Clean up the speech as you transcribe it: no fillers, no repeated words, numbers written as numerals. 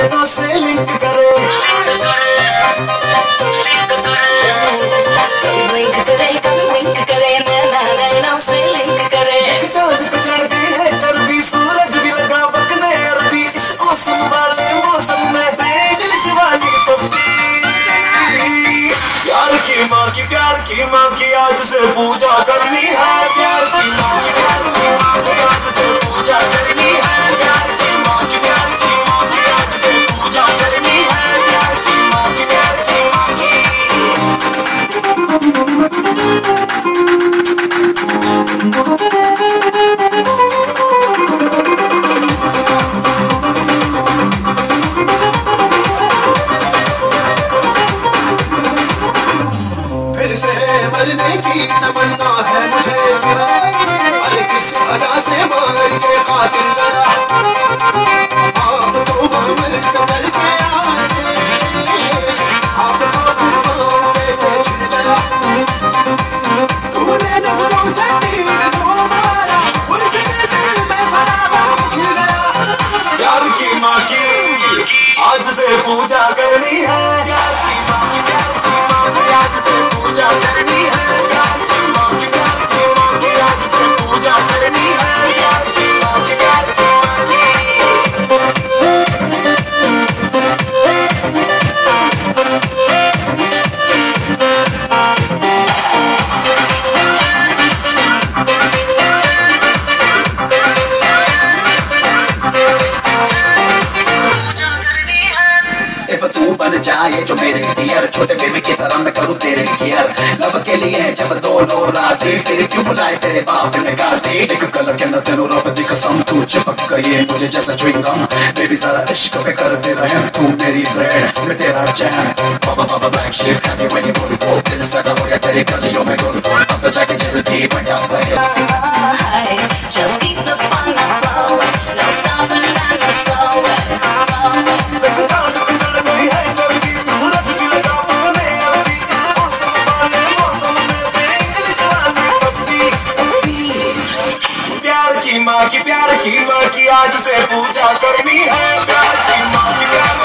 नैनों से लिंक करे, कभी ब्लिंक करे कभी विंक करे, नैनों से लिंक करे। चांद को चढ़ती है चर्बी, सूरज भी लगा बकने अरबी, इस मौसम वाले मौसम में दिल शिवानी पपी। प्यार की माँ की, प्यार की माँ की आज से पूजा करनी है, प्यार की माँ की, प्यार की माँ की आज से पूजा करनी है, प्यार की माँ की, प्यार की माँ की आज से पूजा करनी है, प्यार की माँ की, प्यार की माँ की। फिर से मरने की तमन्ना है मुझे, अरे किस वजह से मार के कातिल गया, आप तो मामल कर गया, आपका फरमान में से छिल गया, तूने नजरों से तीर जो मारा, मुझे दिल में फरावा खिल गया। प्यार की माँ की आज से पूजा करनी है, प्यार की माँ की, प्यार की माँ की आज से पूजा करनी है, प्यार की माँ की, प्यार की माँ की आज से पूजा करनी है, प्यार की माँ की, प्यार की माँ की। तू बन जाए जो मेरे डियर, छोटे बेबी की तरह मैं करूँ तेरे केयर, लव के लिए है जब दोनों राजी, फिर क्यों बुलाए तेरे बाप ने काजी, एक कलर के अंदर तेनू रब दी कसम, तू चिपक गई मुझे जैसा च्युइंगम, बेबी सारा इश्क पे कर दे रहे तू मेरी ब्रेड मैं तेरा jam, Baba baa baa black ship heavy when you move, वो दिल सगा हो गया तेरी गलियों में गुल, अब तो जाके जेल भी बन जाता है। Just keep the fun flowing, no stopping and no slowing. प्यार की माँ की, प्यार की माँ की आज से पूजा करनी है, प्यार की माँ की, प्यार